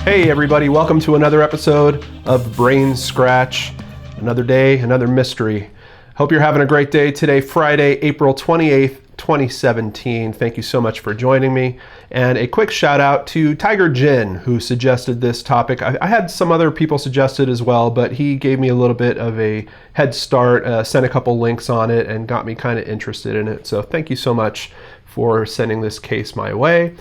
Hey everybody, welcome to another episode of BrainScratch. Another day, another mystery. Hope you're having a great day today, Friday, April 28th, 2017. Thank you so much for joining me. And a quick shout out to Tiger Jin, who suggested this topic. I had some other people suggest it as well, but he gave me a little bit of a head start, sent a couple links on it, and got me kind of interested in it. So thank you so much for sending this case my way.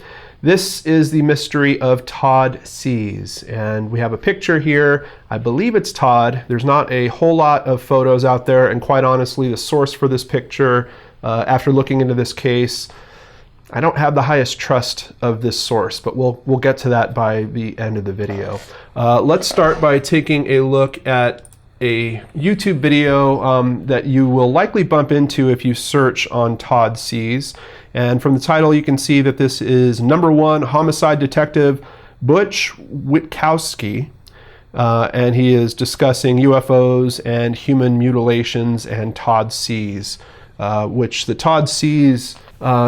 This is the mystery of Todd Sees, and we have a picture here. I believe it's Todd. There's not a whole lot of photos out there, and quite honestly, the source for this picture, after looking into this case, I don't have the highest trust of this source, but we'll get to that by the end of the video. Let's start by taking a look at a YouTube video that you will likely bump into if you search on Todd Sees. And from the title, you can see that this is #1 homicide detective Butch Witkowski, and he is discussing UFOs and human mutilations and Todd Sees, which the Todd Sees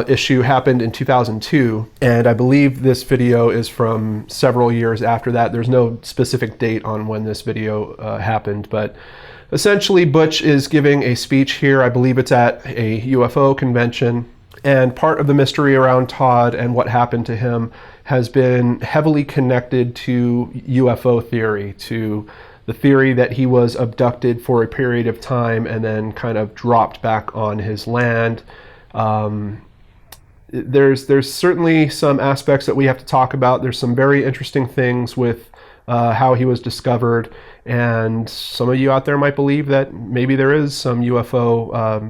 issue happened in 2002, and I believe this video is from several years after that. There's no specific date on when this video happened, but essentially Butch is giving a speech here. I believe it's at a UFO convention. And part of the mystery around Todd and what happened to him has been heavily connected to UFO theory, to the theory that he was abducted for a period of time and then kind of dropped back on his land. There's certainly some aspects that we have to talk about. There's some very interesting things with how he was discovered, and some of you out there might believe that maybe there is some UFO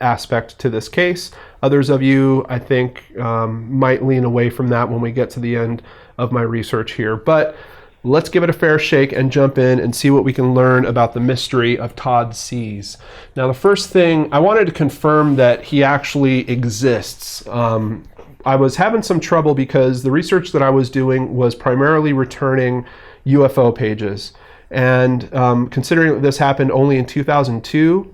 aspect to this case. Others of you, I think, might lean away from that when we get to the end of my research here. But let's give it a fair shake and jump in and see what we can learn about the mystery of Todd Sees. Now, the first thing, I wanted to confirm that he actually exists. I was having some trouble because the research that I was doing was primarily returning UFO pages. And considering that this happened only in 2002,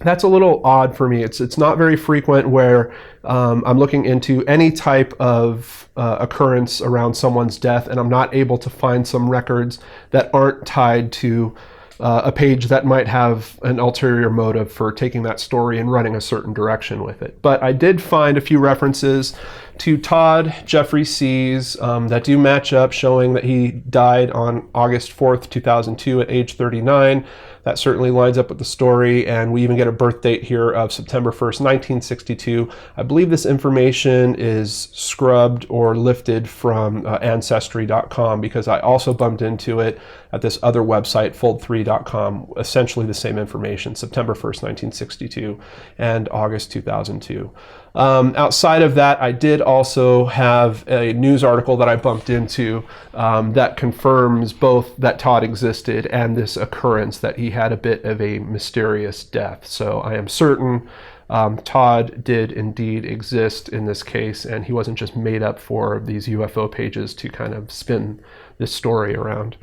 that's a little odd for me. It's not very frequent where I'm looking into any type of occurrence around someone's death and I'm not able to find some records that aren't tied to a page that might have an ulterior motive for taking that story and running a certain direction with it. But I did find a few references to Todd Jeffrey Sees that do match up, showing that he died on August 4th, 2002 at age 39. That certainly lines up with the story, and we even get a birth date here of September 1st, 1962. I believe this information is scrubbed or lifted from Ancestry.com, because I also bumped into it at this other website, Fold3.com, essentially the same information, September 1st, 1962 and August 2002. Outside of that, I did also have a news article that I bumped into that confirms both that Todd existed and this occurrence that he had a bit of a mysterious death. So I am certain Todd did indeed exist in this case, and he wasn't just made up for these UFO pages to kind of spin this story around.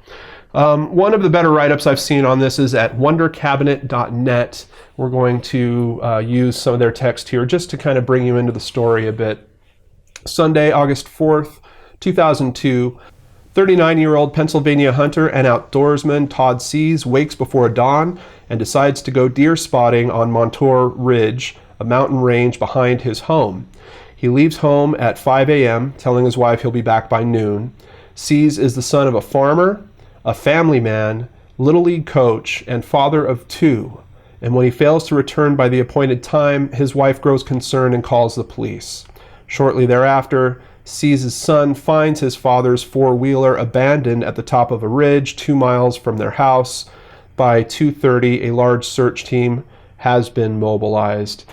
One of the better write-ups I've seen on this is at WonderCabinet.net. We're going to use some of their text here just to kind of bring you into the story a bit. Sunday, August 4th, 2002, 39-year-old Pennsylvania hunter and outdoorsman Todd Sees wakes before dawn and decides to go deer spotting on Montour Ridge, a mountain range behind his home. He leaves home at 5 a.m., telling his wife he'll be back by noon. Sees is the son of a farmer, a family man, Little League coach, and father of 2. And when he fails to return by the appointed time, his wife grows concerned and calls the police. Shortly thereafter, Sees' son finds his father's four-wheeler abandoned at the top of a ridge 2 miles from their house. By 2:30, a large search team has been mobilized.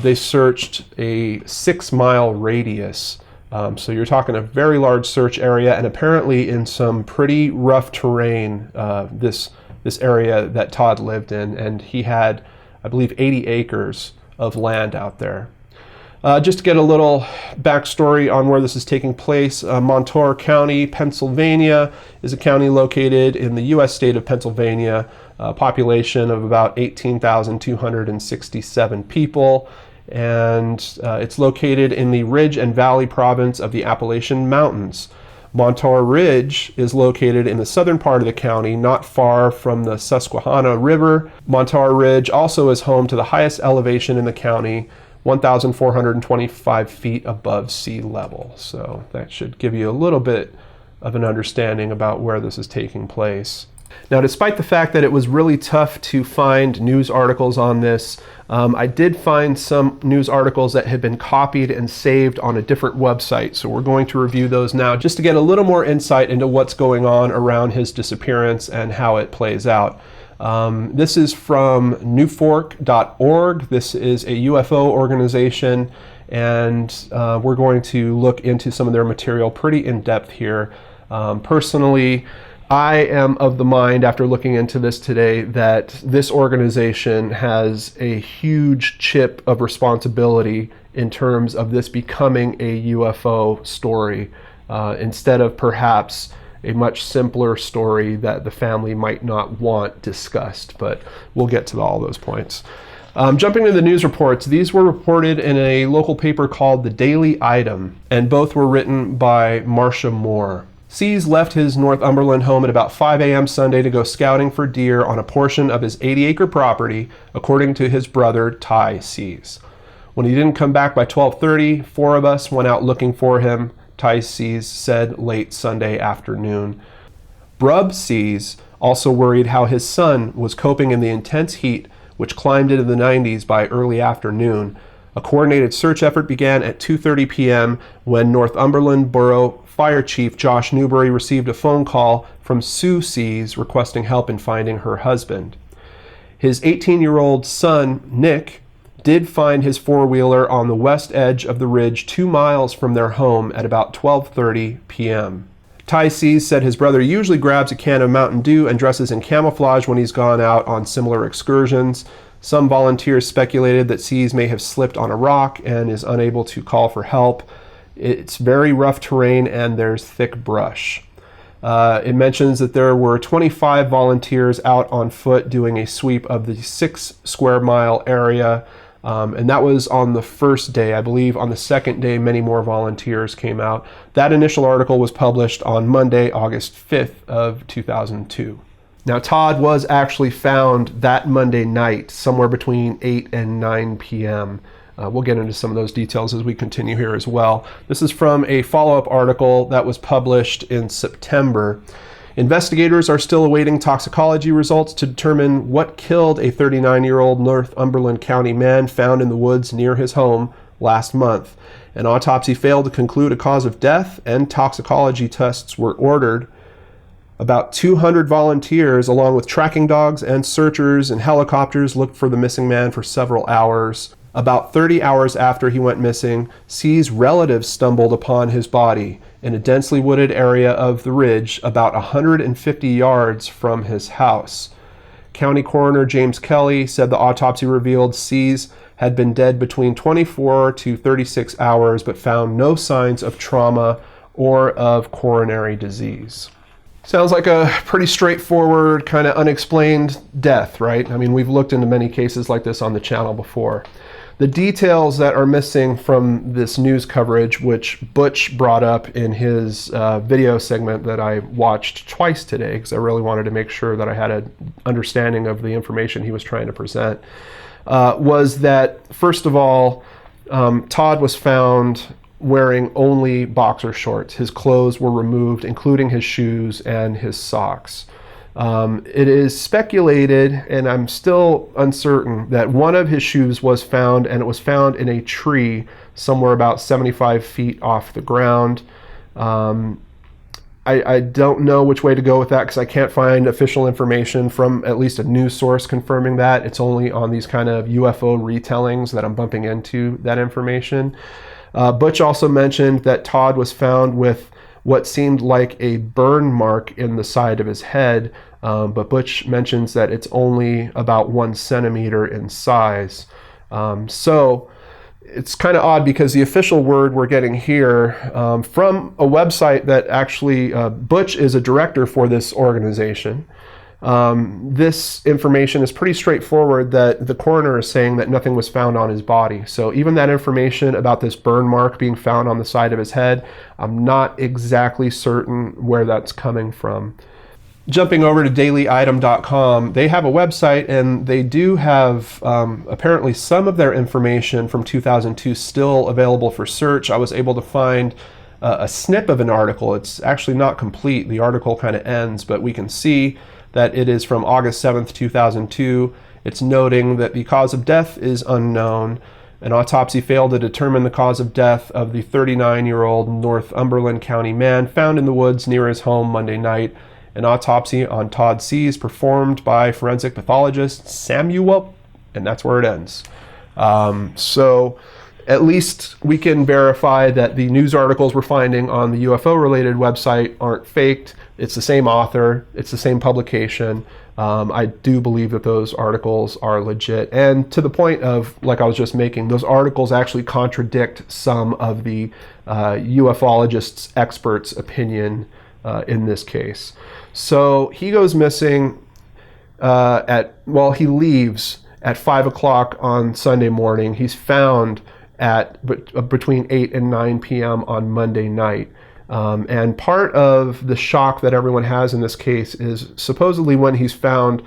They searched a 6-mile radius. So you're talking a very large search area, and apparently in some pretty rough terrain, this area that Todd lived in, and he had, I believe, 80 acres of land out there. Just to get a little backstory on where this is taking place, Montour County, Pennsylvania is a county located in the U.S. state of Pennsylvania, a population of about 18,267 people, and it's located in the Ridge and Valley province of the Appalachian Mountains. Montour Ridge is located in the southern part of the county, not far from the Susquehanna River. Montour Ridge also is home to the highest elevation in the county, 1,425 feet above sea level. So that should give you a little bit of an understanding about where this is taking place. Now, despite the fact that it was really tough to find news articles on this, I did find some news articles that had been copied and saved on a different website. So we're going to review those now just to get a little more insight into what's going on around his disappearance and how it plays out. This is from NUFORC.org. This is a UFO organization, and we're going to look into some of their material pretty in depth here. Personally, I am of the mind, after looking into this today, that this organization has a huge chip of responsibility in terms of this becoming a UFO story, instead of perhaps a much simpler story that the family might not want discussed. But we'll get to all those points. Jumping to the news reports, these were reported in a local paper called The Daily Item, and both were written by Marcia Moore. Sees left his Northumberland home at about 5 a.m. Sunday to go scouting for deer on a portion of his 80-acre property, according to his brother, Todd Sees. When he didn't come back by 12:30, 4 of us went out looking for him, Todd Sees said late Sunday afternoon. Brub Sees also worried how his son was coping in the intense heat, which climbed into the 90s by early afternoon. A coordinated search effort began at 2:30 p.m. when Northumberland Borough Fire Chief Josh Newberry received a phone call from Sue Sees requesting help in finding her husband. His 18-year-old son, Nick, did find his four-wheeler on the west edge of the ridge 2 miles from their home at about 12:30 p.m. Todd Sees said his brother usually grabs a can of Mountain Dew and dresses in camouflage when he's gone out on similar excursions. Some volunteers speculated that Sees may have slipped on a rock and is unable to call for help. It's very rough terrain and there's thick brush. It mentions that there were 25 volunteers out on foot doing a sweep of the 6 square mile area, and that was on the first day. I believe on the second day many more volunteers came out. That initial article was published on Monday, August 5th of 2002. Now, Todd was actually found that Monday night, somewhere between 8 and 9 p.m. We'll get into some of those details as we continue here as well. This is from a follow-up article that was published in September. Investigators are still awaiting toxicology results to determine what killed a 39-year-old Northumberland County man found in the woods near his home last month. An autopsy failed to conclude a cause of death, and toxicology tests were ordered. About 200 volunteers, along with tracking dogs and searchers and helicopters, looked for the missing man for several hours. About 30 hours after he went missing, Sees' relatives stumbled upon his body in a densely wooded area of the ridge about 150 yards from his house. County Coroner James Kelly said the autopsy revealed Sees had been dead between 24 to 36 hours, but found no signs of trauma or of coronary disease. Sounds like a pretty straightforward, kind of unexplained death, right? I mean, we've looked into many cases like this on the channel before. The details that are missing from this news coverage, which Butch brought up in his video segment that I watched twice today, because I really wanted to make sure that I had an understanding of the information he was trying to present, was that, first of all, Todd was found wearing only boxer shorts. His clothes were removed, including his shoes and his socks. It is speculated, and I'm still uncertain, that one of his shoes was found, and it was found in a tree somewhere about 75 feet off the ground. I don't know which way to go with that, because I can't find official information from at least a news source confirming that. It's only on these kind of UFO retellings that I'm bumping into that information. Butch also mentioned that Todd was found with what seemed like a burn mark in the side of his head, but Butch mentions that it's only about 1 centimeter in size. So it's kind of odd, because the official word we're getting here from a website that actually, Butch is a director for this organization. This information is pretty straightforward, that the coroner is saying that nothing was found on his body. So even that information about this burn mark being found on the side of his head, I'm not exactly certain where that's coming from. Jumping over to dailyitem.com, they have a website, and they do have apparently some of their information from 2002 still available for search. I was able to find a snip of an article. It's actually not complete. The article kind of ends, but we can see that it is from August 7th, 2002. It's noting that the cause of death is unknown. An autopsy failed to determine the cause of death of the 39-year-old Northumberland County man found in the woods near his home Monday night. An autopsy on Todd Sees performed by forensic pathologist Samuel, and that's where it ends. So at least we can verify that the news articles we're finding on the UFO-related website aren't faked. It's the same author. It's the same publication. I do believe that those articles are legit. And to the point of, like I was just making, those articles actually contradict some of the ufologists' experts' opinion in this case. So he goes missing he leaves at 5 o'clock on Sunday morning. He's found at between 8 and 9 p.m. on Monday night. And part of the shock that everyone has in this case is supposedly when he's found,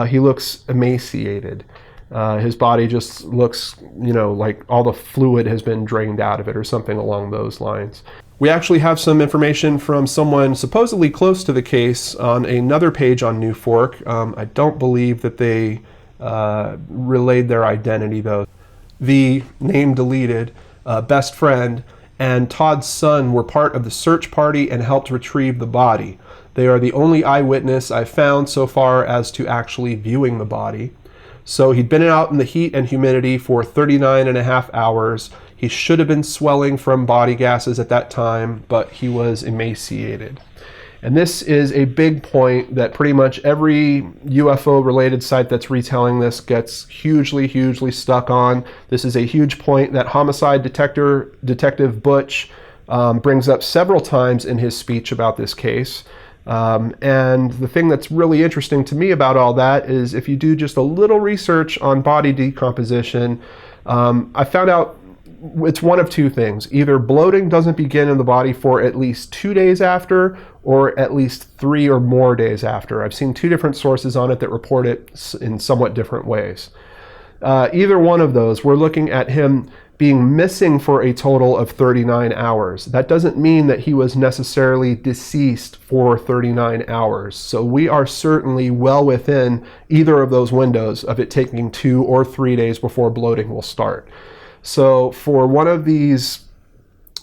he looks emaciated. His body just looks, like all the fluid has been drained out of it or something along those lines. We actually have some information from someone supposedly close to the case on another page on NUFORC. I don't believe that they relayed their identity, though. The name deleted, best friend, and Todd's son were part of the search party and helped retrieve the body. They are the only eyewitness I've found so far as to actually viewing the body. So he'd been out in the heat and humidity for 39 and a half hours. He should have been swelling from body gases at that time, but he was emaciated. And this is a big point that pretty much every UFO-related site that's retelling this gets hugely, hugely stuck on. This is a huge point that homicide detective Butch brings up several times in his speech about this case. And the thing that's really interesting to me about all that is if you do just a little research on body decomposition, I found out it's one of two things. Either bloating doesn't begin in the body for at least 2 days after, or at least 3 or more days after. I've seen 2 different sources on it that report it in somewhat different ways. Either one of those, we're looking at him being missing for a total of 39 hours. That doesn't mean that he was necessarily deceased for 39 hours. So we are certainly well within either of those windows of it taking 2 or 3 days before bloating will start. So for one of these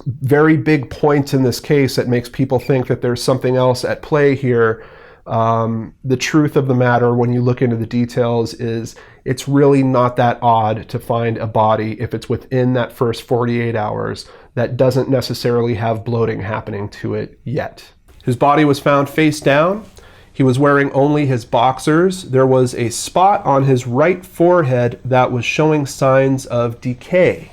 very big points in this case that makes people think that there's something else at play here, the truth of the matter when you look into the details is it's really not that odd to find a body if it's within that first 48 hours that doesn't necessarily have bloating happening to it yet. His body was found face down. He was wearing only his boxers. There was a spot on his right forehead that was showing signs of decay.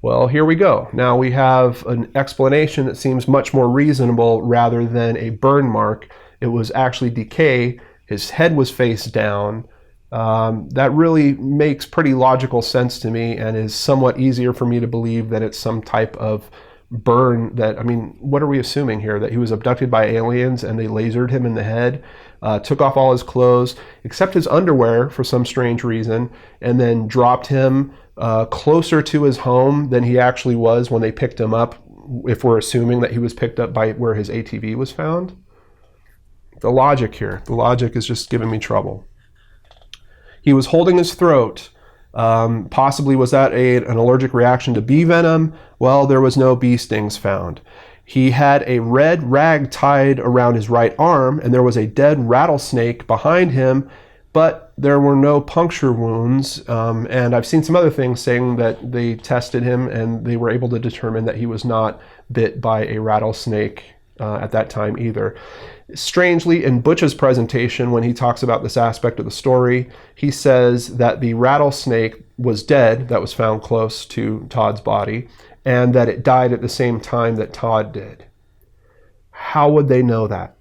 Well, here we go. Now we have an explanation that seems much more reasonable rather than a burn mark. It was actually decay. His head was face down. That really makes pretty logical sense to me and is somewhat easier for me to believe that it's some type of burn what are we assuming here? That he was abducted by aliens and they lasered him in the head, took off all his clothes, except his underwear for some strange reason, and then dropped him closer to his home than he actually was when they picked him up, if we're assuming that he was picked up by where his ATV was found. The logic is just giving me trouble. He was holding his throat. Possibly was that an allergic reaction to bee venom? Well, there was no bee stings found. He had a red rag tied around his right arm, and there was a dead rattlesnake behind him, but there were no puncture wounds. And I've seen some other things saying that they tested him and they were able to determine that he was not bit by a rattlesnake at that time either. Strangely, in Butch's presentation, when he talks about this aspect of the story, he says that the rattlesnake was dead, that was found close to Todd's body, and that it died at the same time that Todd did. How would they know that?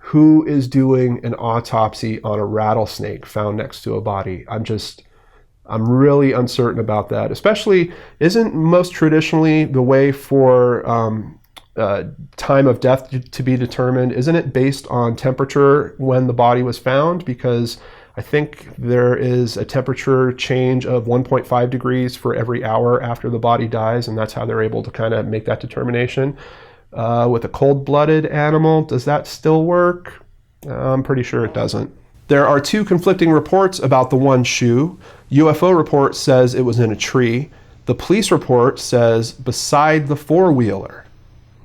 Who is doing an autopsy on a rattlesnake found next to a body? I'm really uncertain about that. Especially, isn't most traditionally the way for time of death to be determined, isn't it based on temperature when the body was found? Because I think there is a temperature change of 1.5 degrees for every hour after the body dies, and that's how they're able to kind of make that determination. With a cold-blooded animal, does that still work? I'm pretty sure it doesn't. There are two conflicting reports about the one shoe. UFO report says it was in a tree. The police report says beside the four-wheeler.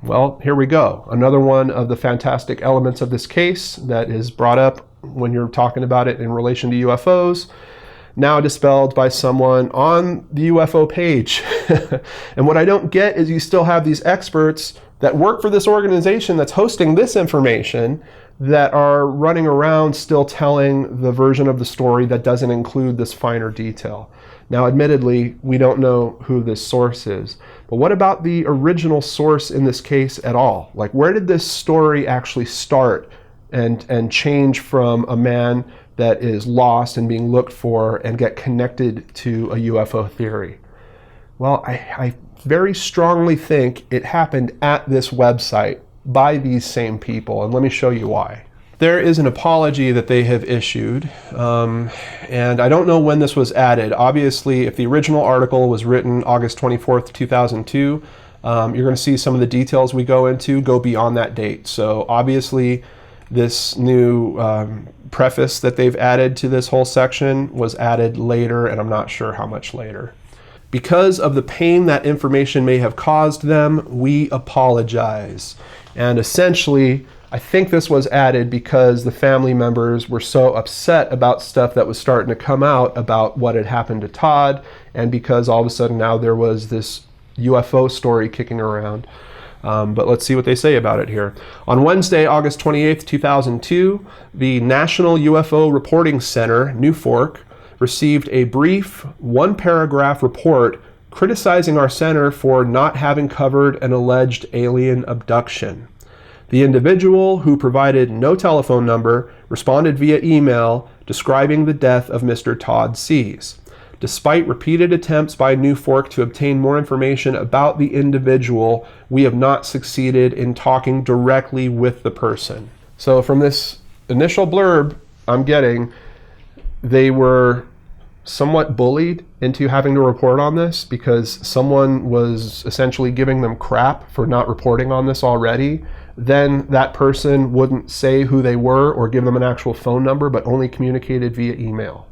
Well, here we go. Another one of the fantastic elements of this case that is brought up when you're talking about it in relation to UFOs, now dispelled by someone on the UFO page. And what I don't get is you still have these experts that work for this organization that's hosting this information that are running around still telling the version of the story that doesn't include this finer detail. Now, admittedly, we don't know who this source is, but what about the original source in this case at all? Like, where did this story actually start and change from a man that is lost and being looked for and get connected to a UFO theory? Well, I very strongly think it happened at this website by these same people, and let me show you why. There is an apology that they have issued, and I don't know when this was added. Obviously, if the original article was written August 24th, 2002, you're going to see some of the details we go into go beyond that date. So obviously, this new preface that they've added to this whole section was added later, and I'm not sure how much later. Because of the pain that information may have caused them, we apologize. And essentially, I think this was added because the family members were so upset about stuff that was starting to come out about what had happened to Todd, and because all of a sudden now there was this UFO story kicking around. But let's see what they say about it here. On Wednesday, August 28th, 2002, the National UFO Reporting Center, NUFORC, received a brief one-paragraph report criticizing our center for not having covered an alleged alien abduction. The individual, who provided no telephone number, responded via email describing the death of Mr. Todd Sees. Despite repeated attempts by NUFORC to obtain more information about the individual, we have not succeeded in talking directly with the person. So from this initial blurb I'm getting, they were somewhat bullied into having to report on this because someone was essentially giving them crap for not reporting on this already. Then that person wouldn't say who they were or give them an actual phone number, but only communicated via email.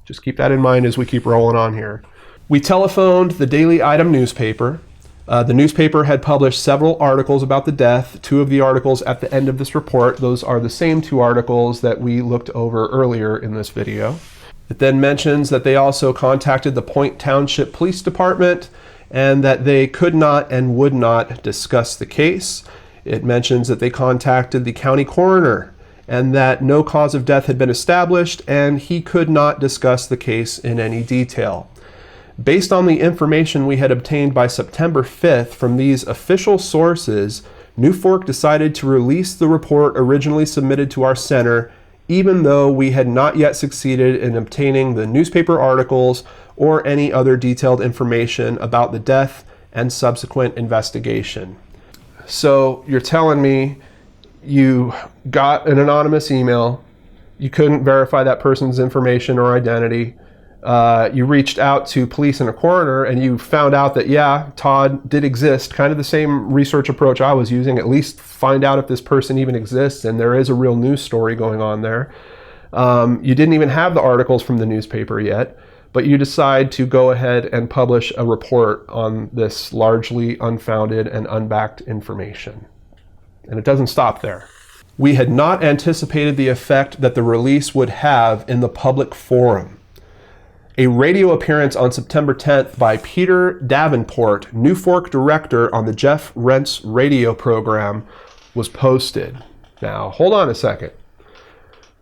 Just keep that in mind as we keep rolling on here. We telephoned the Daily Item newspaper. The newspaper had published several articles about the death. Two of the articles at the end of this report, those are the same two articles that we looked over earlier in this video. It then mentions that they also contacted the Point Township Police Department and that they could not and would not discuss the case. It mentions that they contacted the county coroner and that no cause of death had been established and he could not discuss the case in any detail. Based on the information we had obtained by September 5th from these official sources, NUFORC decided to release the report originally submitted to our center, even though we had not yet succeeded in obtaining the newspaper articles or any other detailed information about the death and subsequent investigation. So you're telling me you got an anonymous email, you couldn't verify that person's information or identity, you reached out to police and a coroner and you found out that, yeah, Todd did exist, kind of the same research approach I was using, at least find out if this person even exists and there is a real news story going on there. You didn't even have the articles from the newspaper yet, but you decide to go ahead and publish a report on this largely unfounded and unbacked information. And it doesn't stop there. We had not anticipated the effect that the release would have in the public forum. A radio appearance on September 10th by Peter Davenport, NUFORC director on the Jeff Rense radio program, was posted. Now, hold on a second.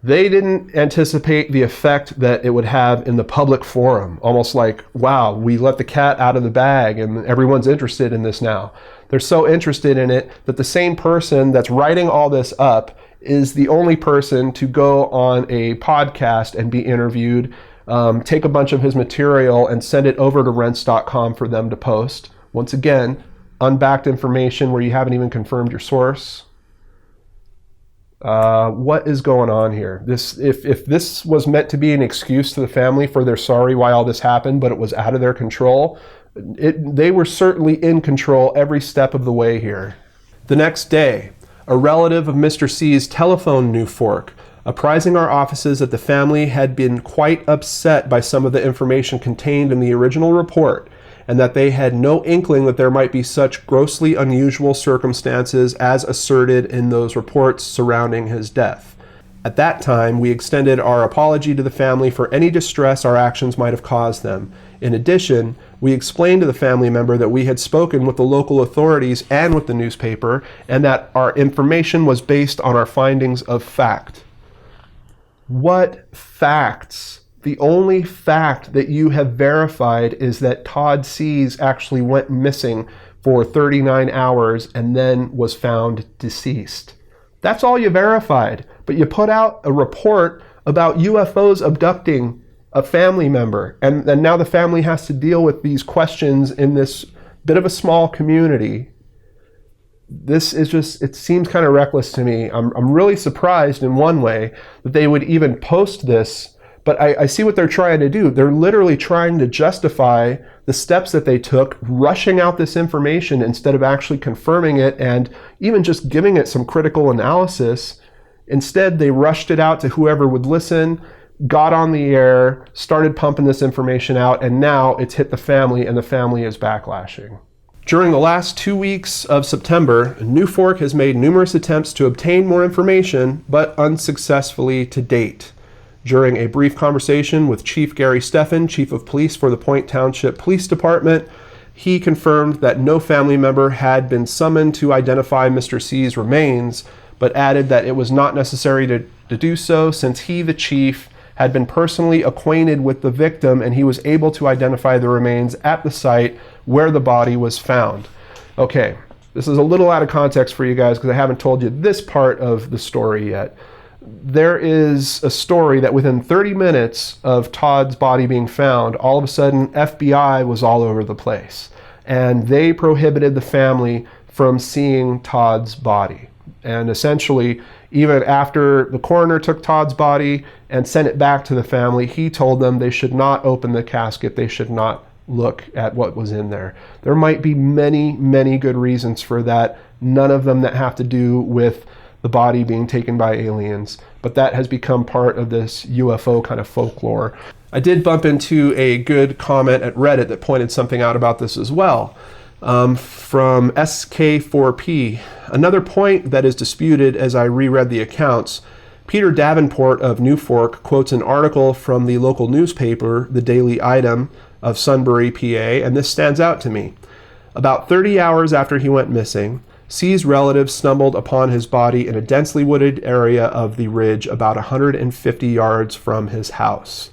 They didn't anticipate the effect that it would have in the public forum. Almost like, wow, we let the cat out of the bag and everyone's interested in this now. They're so interested in it that the same person that's writing all this up is the only person to go on a podcast and be interviewed, take a bunch of his material and send it over to Rense.com for them to post. Once again, unbacked information where you haven't even confirmed your source. What is going on here? If this was meant to be an excuse to the family for they're sorry why all this happened, but it was out of their control, they were certainly in control every step of the way here. The next day, a relative of Mr. Sees telephoned NUFORC, apprising our offices that the family had been quite upset by some of the information contained in the original report, and that they had no inkling that there might be such grossly unusual circumstances as asserted in those reports surrounding his death. At that time, we extended our apology to the family for any distress our actions might have caused them. In addition, we explained to the family member that we had spoken with the local authorities and with the newspaper, and that our information was based on our findings of fact. What facts? The only fact that you have verified is that Todd Sees actually went missing for 39 hours and then was found deceased. That's all you verified. But you put out a report about UFOs abducting a family member, and now the family has to deal with these questions in this bit of a small community. This is just, it seems kind of reckless to me. I'm really surprised in one way that they would even post this, but I see what they're trying to do. They're literally trying to justify the steps that they took, rushing out this information instead of actually confirming it and even just giving it some critical analysis. Instead, they rushed it out to whoever would listen, got on the air, started pumping this information out, and now it's hit the family, and the family is backlashing. During the last 2 weeks of September, NUFORC has made numerous attempts to obtain more information, but unsuccessfully to date. During a brief conversation with Chief Gary Steffen, Chief of Police for the Point Township Police Department, he confirmed that no family member had been summoned to identify Mr. Sees' remains, but added that it was not necessary to do so since he, the chief, had been personally acquainted with the victim and he was able to identify the remains at the site where the body was found. Okay, this is a little out of context for you guys because I haven't told you this part of the story yet. There is a story that within 30 minutes of Todd's body being found, all of a sudden FBI was all over the place and they prohibited the family from seeing Todd's body. And essentially, even after the coroner took Todd's body and sent it back to the family, he told them they should not open the casket, they should not look at what was in there. There might be many, many good reasons for that, none of them that have to do with the body being taken by aliens, but that has become part of this UFO kind of folklore. I did bump into a good comment at Reddit that pointed something out about this as well. From SK4P. Another point that is disputed as I reread the accounts, Peter Davenport of NUFORC quotes an article from the local newspaper, the Daily Item of Sunbury, PA, and this stands out to me. About 30 hours after he went missing, Sees' relatives stumbled upon his body in a densely wooded area of the ridge about 150 yards from his house.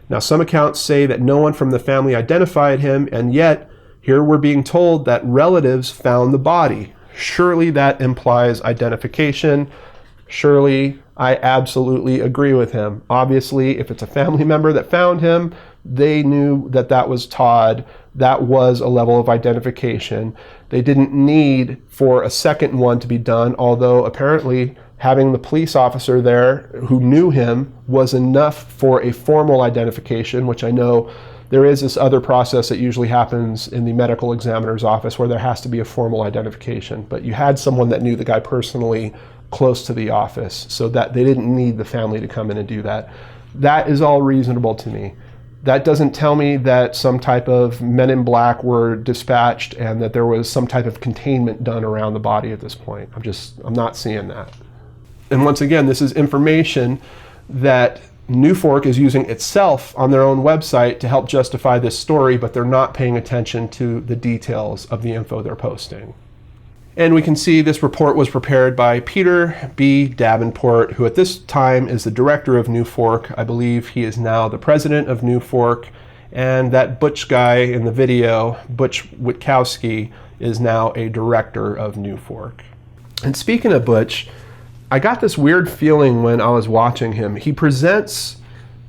Now, some accounts say that no one from the family identified him, and yet here we're being told that relatives found the body. Surely that implies identification. Surely I absolutely agree with him. Obviously, if it's a family member that found him, they knew that that was Todd. That was a level of identification. They didn't need for a second one to be done, although apparently having the police officer there who knew him was enough for a formal identification, which I know there is this other process that usually happens in the medical examiner's office where there has to be a formal identification. But you had someone that knew the guy personally close to the office, so that they didn't need the family to come in and do that. That is all reasonable to me. That doesn't tell me that some type of men in black were dispatched and that there was some type of containment done around the body at this point. I'm not seeing that. And once again, this is information that NUFORC is using itself on their own website to help justify this story, but they're not paying attention to the details of the info they're posting. And we can see this report was prepared by Peter B. Davenport, who at this time is the director of NUFORC. I believe he is now the president of NUFORC. And that Butch guy in the video, Butch Witkowski, is now a director of NUFORC. And speaking of Butch, I got this weird feeling when I was watching him. He presents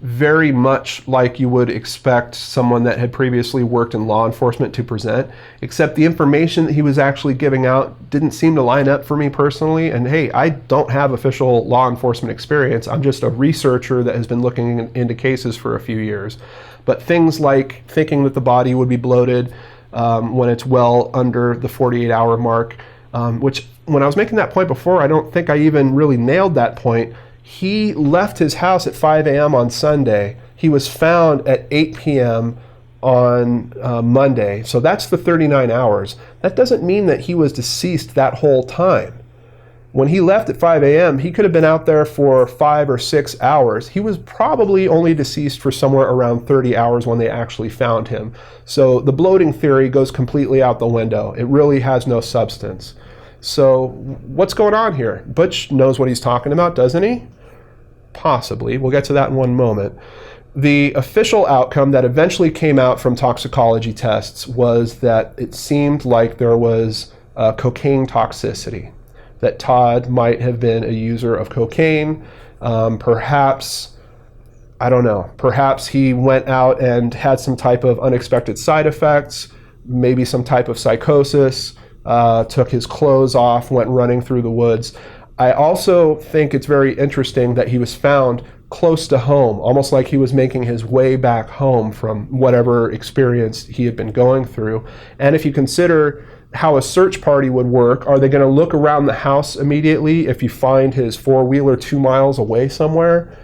very much like you would expect someone that had previously worked in law enforcement to present, except the information that he was actually giving out didn't seem to line up for me personally. And hey, I don't have official law enforcement experience. I'm just a researcher that has been looking into cases for a few years. But things like thinking that the body would be bloated when it's well under the 48-hour mark, which when I was making that point before, I don't think I even really nailed that point. He left his house at 5 a.m. on Sunday. He was found at 8 p.m. on Monday. So that's the 39 hours. That doesn't mean that he was deceased that whole time. When he left at 5 a.m., he could have been out there for 5 or 6 hours. He was probably only deceased for somewhere around 30 hours when they actually found him. So the bloating theory goes completely out the window. It really has no substance. So what's going on here? Butch knows what he's talking about, doesn't he? Possibly. We'll get to that in one moment. The official outcome that eventually came out from toxicology tests was that it seemed like there was cocaine toxicity, that Todd might have been a user of cocaine. Perhaps, I don't know, perhaps he went out and had some type of unexpected side effects, maybe some type of psychosis, took his clothes off, went running through the woods. I also think it's very interesting that he was found close to home, almost like he was making his way back home from whatever experience he had been going through. And if you consider how a search party would work, are they going to look around the house immediately if you find his four-wheeler 2 miles away somewhere?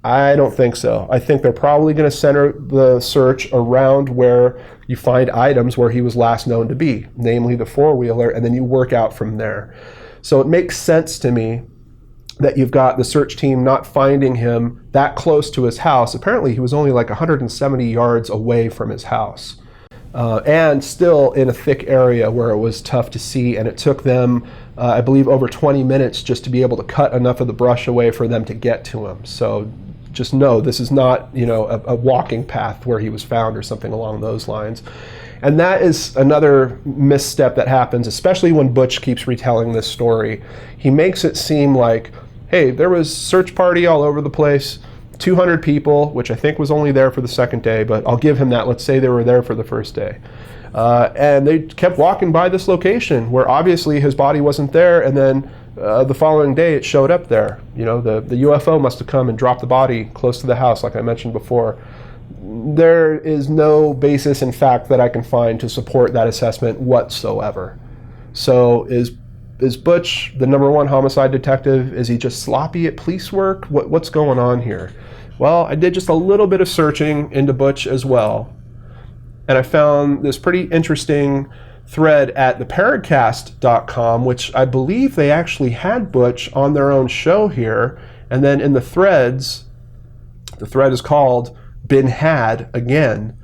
I don't think so. I think they're probably going to center the search around where you find items where he was last known to be, namely the four-wheeler, and then you work out from there. So it makes sense to me that you've got the search team not finding him that close to his house. Apparently he was only like 170 yards away from his house, and still in a thick area where it was tough to see, and it took them, I believe, over 20 minutes just to be able to cut enough of the brush away for them to get to him. So just know this is not, a walking path where he was found or something along those lines. And that is another misstep that happens, especially when Butch keeps retelling this story. He makes it seem like, hey, there was search party all over the place, 200 people, which I think was only there for the second day, but I'll give him that. Let's say they were there for the first day. And they kept walking by this location where obviously his body wasn't there, and then the following day it showed up there. The UFO must have come and dropped the body close to the house, like I mentioned before. There is no basis in fact that I can find to support that assessment whatsoever. So is Butch the #1 homicide detective? Is he just sloppy at police work? What's going on here? Well, I did just a little bit of searching into Butch as well, and I found this pretty interesting thread at the ParrotCastcom, which I believe they actually had Butch on their own show here. And then in the thread is called "Been Had Again."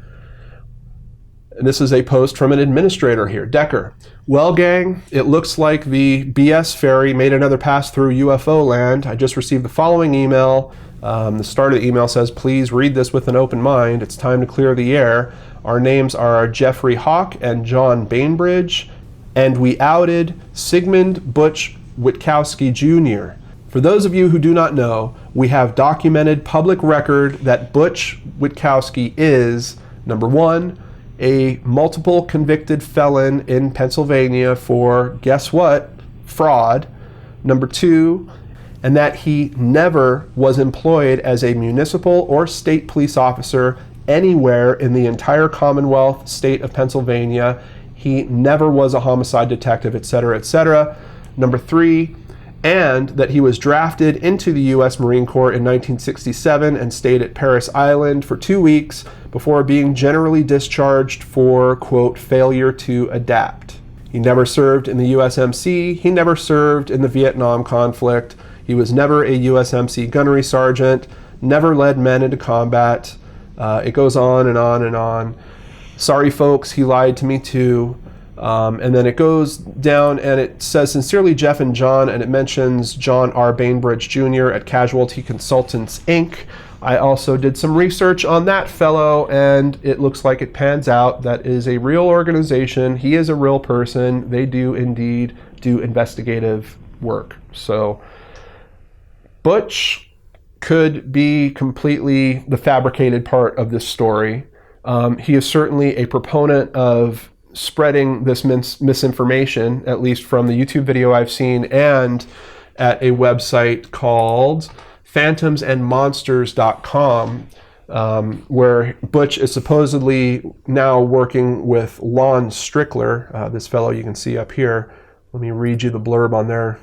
And this is a post from an administrator here, Decker. Well, gang, it looks like the BS ferry made another pass through UFO land. I just received the following email. The start of the email says, please read this with an open mind. It's time to clear the air. Our names are Jeffrey Hawk and John Bainbridge, and we outed Sigmund Butch Witkowski Jr. For those of you who do not know, we have documented public record that Butch Witkowski is, #1, a multiple convicted felon in Pennsylvania for, guess what, fraud. #2, and that he never was employed as a municipal or state police officer anywhere in the entire Commonwealth state of Pennsylvania. He never was a homicide detective, etc., etc. #3, and that he was drafted into the U.S. Marine Corps in 1967 and stayed at Parris Island for 2 weeks before being generally discharged for, quote, failure to adapt. He never served in the USMC. He never served in the Vietnam conflict. He was never a USMC gunnery sergeant, never led men into combat. It goes on and on and on. Sorry, folks, he lied to me too. And then it goes down and it says, sincerely, Jeff and John, and it mentions John R. Bainbridge Jr. at Casualty Consultants, Inc. I also did some research on that fellow, and it looks like it pans out. That is a real organization. He is a real person. They do indeed do investigative work. So Butch could be completely the fabricated part of this story. He is certainly a proponent of spreading this misinformation, at least from the YouTube video I've seen and at a website called phantomsandmonsters.com, where Butch is supposedly now working with Lon Strickler, this fellow you can see up here. Let me read you the blurb on their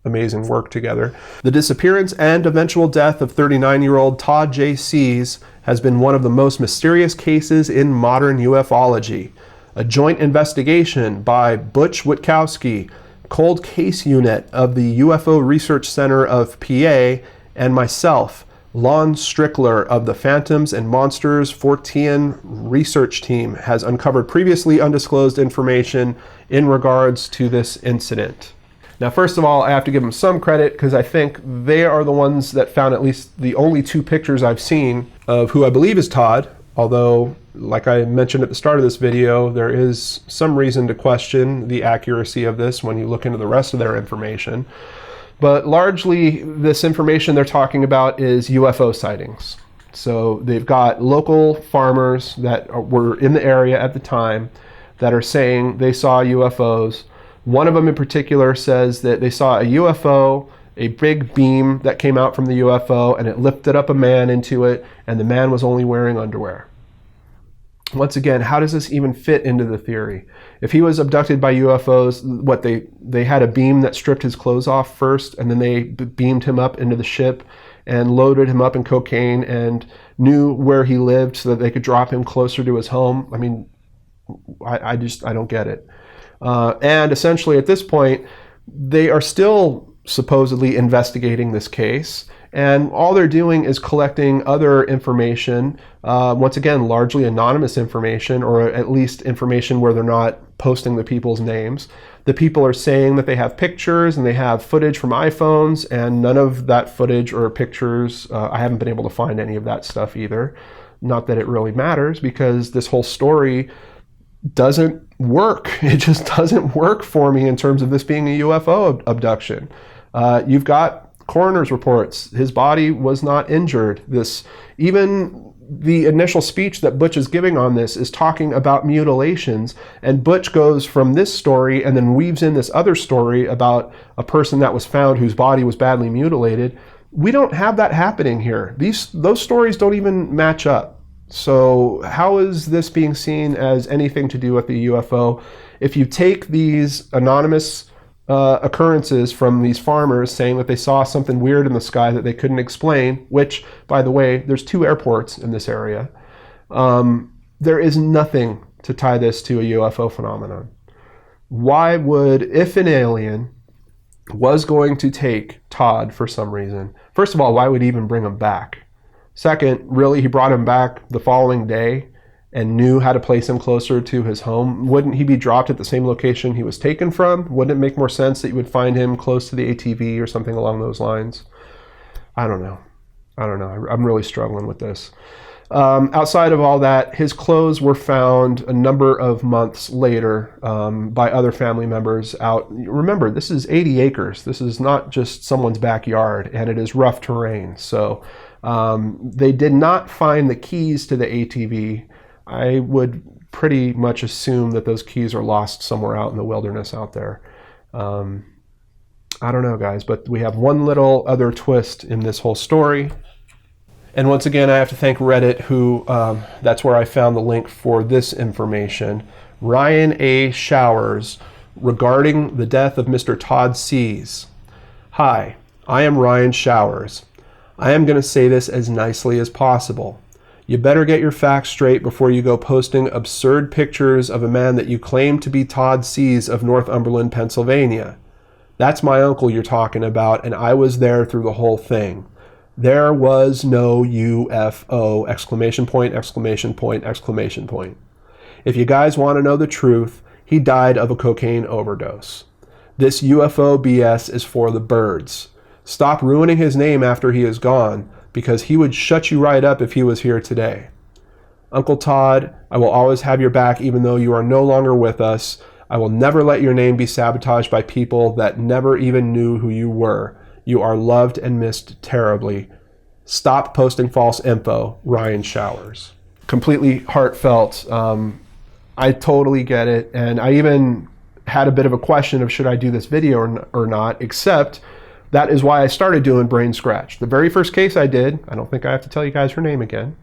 amazing work together. The disappearance and eventual death of 39-year-old Todd Sees has been one of the most mysterious cases in modern ufology. A joint investigation by Butch Witkowski, Cold Case Unit of the UFO Research Center of PA, and myself, Lon Strickler of the Phantoms and Monsters Fortean Research Team, has uncovered previously undisclosed information in regards to this incident. Now, first of all, I have to give them some credit because I think they are the ones that found at least the only 2 pictures I've seen of who I believe is Todd, although, like I mentioned at the start of this video, there is some reason to question the accuracy of this when you look into the rest of their information. But largely, this information they're talking about is UFO sightings. So they've got local farmers that were in the area at the time that are saying they saw UFOs. One of them in particular says that they saw a UFO, a big beam that came out from the UFO, and it lifted up a man into it, and the man was only wearing underwear. Once again, how does this even fit into the theory? If he was abducted by UFOs, what, they had a beam that stripped his clothes off first, and then they beamed him up into the ship and loaded him up in cocaine and knew where he lived so that they could drop him closer to his home? I mean, I don't get it. And essentially at this point, they are still supposedly investigating this case, and all they're doing is collecting other information, once again, largely anonymous information, or at least information where they're not posting the people's names. The people are saying that they have pictures and they have footage from iPhones, and none of that footage or pictures, I haven't been able to find any of that stuff either. Not that it really matters, because this whole story doesn't work. It just doesn't work for me in terms of this being a UFO abduction. You've got coroner's reports. His body was not injured. Even the initial speech that Butch is giving on this is talking about mutilations, and Butch goes from this story and then weaves in this other story about a person that was found whose body was badly mutilated. We don't have that happening here. Those stories don't even match up. So how is this being seen as anything to do with the UFO? If you take these anonymous occurrences from these farmers saying that they saw something weird in the sky that they couldn't explain, which, by the way, there's 2 airports in this area, there is nothing to tie this to a UFO phenomenon. Why would, if an alien was going to take Todd for some reason, first of all, why would he even bring him back? Second, really, he brought him back the following day and knew how to place him closer to his home. Wouldn't he be dropped at the same location he was taken from? Wouldn't it make more sense that you would find him close to the ATV or something along those lines? I don't know. I'm really struggling with this. Outside of all that, his clothes were found a number of months later by other family members out. Remember, this is 80 acres. This is not just someone's backyard, and it is rough terrain. So they did not find the keys to the ATV. I would pretty much assume that those keys are lost somewhere out in the wilderness out there. I don't know, guys, but we have one little other twist in this whole story. And once again, I have to thank Reddit, who, that's where I found the link for this information. Ryan A. Showers, regarding the death of Mr. Todd Sees. Hi, I am Ryan Showers. I am going to say this as nicely as possible. You better get your facts straight before you go posting absurd pictures of a man that you claim to be Todd Sees of Northumberland, Pennsylvania. That's my uncle you're talking about, and I was there through the whole thing. There was no UFO! Exclamation point, exclamation point, exclamation point. If you guys want to know the truth, he died of a cocaine overdose. This UFO BS is for the birds. Stop ruining his name after he is gone, because he would shut you right up if he was here today. Uncle Todd, I will always have your back even though you are no longer with us. I will never let your name be sabotaged by people that never even knew who you were. You are loved and missed terribly. Stop posting false info. Ryan Showers. Completely heartfelt. I totally get it. And I even had a bit of a question of should I do this video or not, except that is why I started doing BrainScratch. The very first case I did, I don't think I have to tell you guys her name again.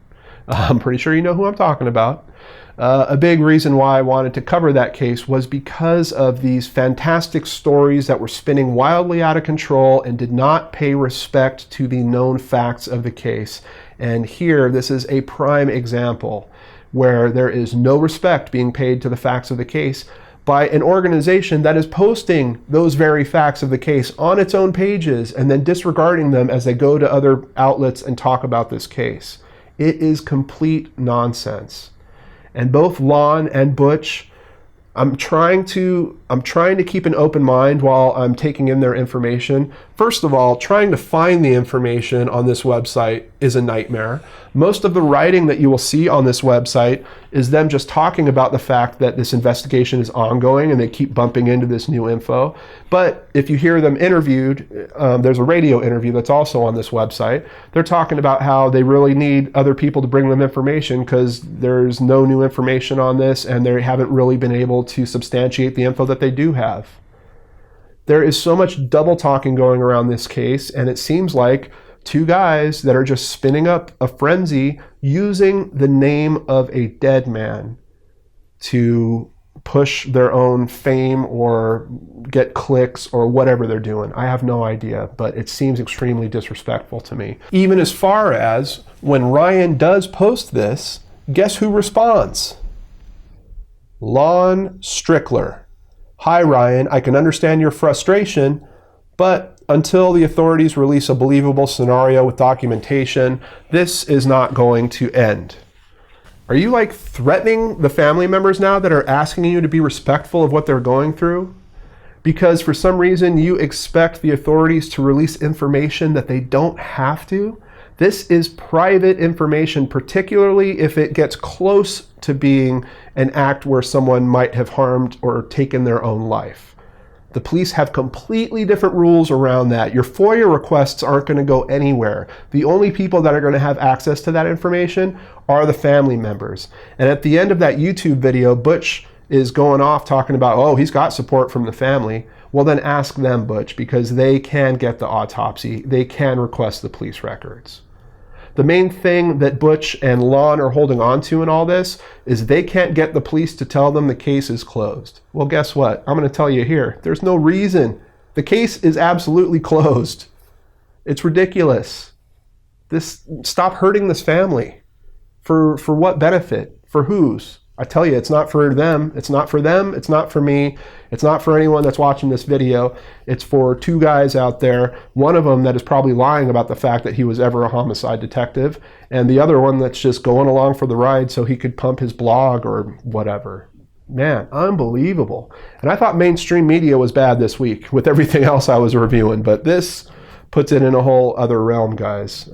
I'm pretty sure you know who I'm talking about. A big reason why I wanted to cover that case was because of these fantastic stories that were spinning wildly out of control and did not pay respect to the known facts of the case. And here, this is a prime example where there is no respect being paid to the facts of the case by an organization that is posting those very facts of the case on its own pages and then disregarding them as they go to other outlets and talk about this case. It is complete nonsense. And both Lon and Butch, I'm trying to keep an open mind while I'm taking in their information. First of all, trying to find the information on this website is a nightmare. Most of the writing that you will see on this website is them just talking about the fact that this investigation is ongoing and they keep bumping into this new info. But if you hear them interviewed, there's a radio interview that's also on this website. They're talking about how they really need other people to bring them information because there's no new information on this and they haven't really been able to substantiate the info that they do have. There is so much double talking going around this case, and it seems like two guys that are just spinning up a frenzy using the name of a dead man to push their own fame or get clicks or whatever they're doing. I have no idea, but it seems extremely disrespectful to me. Even as far as when Ryan does post this, guess who responds? Lon Strickler. Hi Ryan, I can understand your frustration, but until the authorities release a believable scenario with documentation, this is not going to end. Are you like threatening the family members now that are asking you to be respectful of what they're going through? Because for some reason you expect the authorities to release information that they don't have to? This is private information, particularly if it gets close to being an act where someone might have harmed or taken their own life. The police have completely different rules around that. Your FOIA requests aren't going to go anywhere. The only people that are going to have access to that information are the family members. And at the end of that YouTube video, Butch is going off talking about, oh, he's got support from the family. Well, then ask them, Butch, because they can get the autopsy. They can request the police records. The main thing that Butch and Lon are holding on to in all this is they can't get the police to tell them the case is closed. Well, guess what? I'm going to tell you here. There's no reason. The case is absolutely closed. It's ridiculous. Stop hurting this family. For what benefit? For whose? I tell you, it's not for them. It's not for them. It's not for me. It's not for anyone that's watching this video. It's for two guys out there. One of them that is probably lying about the fact that he was ever a homicide detective, and the other one that's just going along for the ride so he could pump his blog or whatever. Man, unbelievable. And I thought mainstream media was bad this week with everything else I was reviewing, but this puts it in a whole other realm, guys.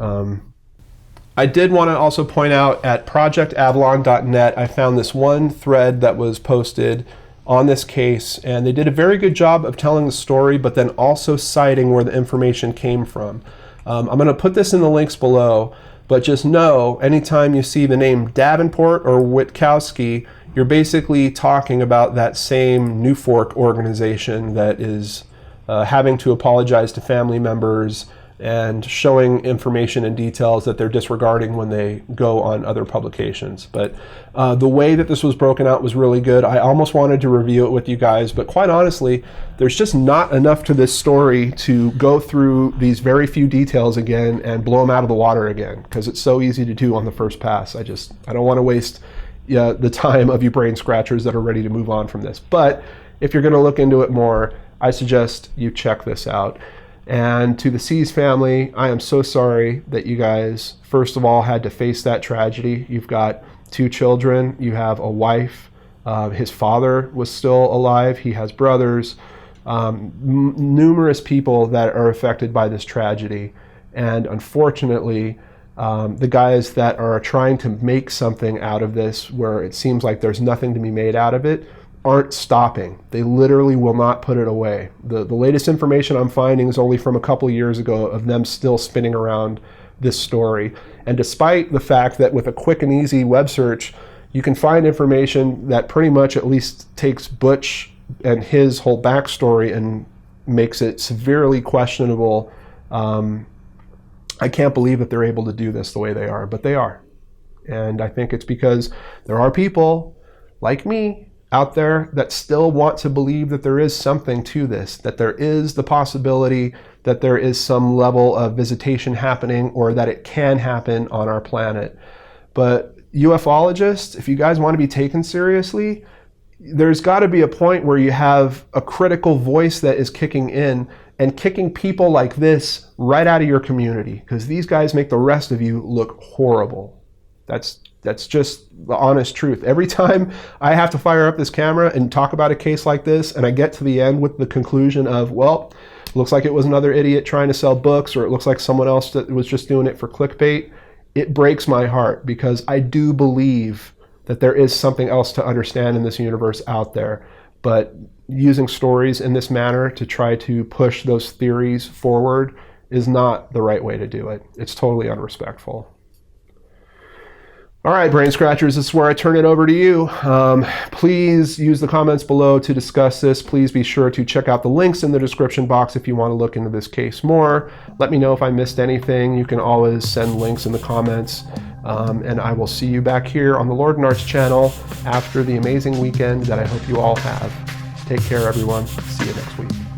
I did want to also point out at ProjectAvalon.net, I found this one thread that was posted on this case, and they did a very good job of telling the story, but then also citing where the information came from. I'm going to put this in the links below, but just know anytime you see the name Davenport or Witkowski, you're basically talking about that same NUFORC organization that is having to apologize to family members and showing information and details that they're disregarding when they go on other publications. But the way that this was broken out was really good. I almost wanted to review it with you guys, but quite honestly, there's just not enough to this story to go through these very few details again and blow them out of the water again, because it's so easy to do on the first pass. I don't want to waste the time of you brain scratchers that are ready to move on from this. But if you're going to look into it more, I suggest you check this out. And to the Sees family, I am so sorry that you guys, first of all, had to face that tragedy. You've got two children, you have a wife, his father was still alive, he has brothers, numerous people that are affected by this tragedy. And unfortunately, the guys that are trying to make something out of this, where it seems like there's nothing to be made out of it, aren't stopping. They literally will not put it away. The latest information I'm finding is only from a couple years ago of them still spinning around this story. And despite the fact that with a quick and easy web search, you can find information that pretty much at least takes Butch and his whole backstory and makes it severely questionable. I can't believe that they're able to do this the way they are, but they are. And I think it's because there are people like me out there that still want to believe that there is something to this, that there is the possibility that there is some level of visitation happening, or that it can happen on our planet. But ufologists, if you guys want to be taken seriously, there's got to be a point where you have a critical voice that is kicking in and kicking people like this right out of your community, because these guys make the rest of you look horrible. That's just the honest truth. Every time I have to fire up this camera and talk about a case like this, and I get to the end with the conclusion of, well, looks like it was another idiot trying to sell books, or it looks like someone else that was just doing it for clickbait, it breaks my heart, because I do believe that there is something else to understand in this universe out there. But using stories in this manner to try to push those theories forward is not the right way to do it. It's totally unrespectful. All right, Brain Scratchers, this is where I turn it over to you. Please use the comments below to discuss this. Please be sure to check out the links in the description box if you want to look into this case more. Let me know if I missed anything. You can always send links in the comments. And I will see you back here on the Lord and Arts channel after the amazing weekend that I hope you all have. Take care, everyone. See you next week.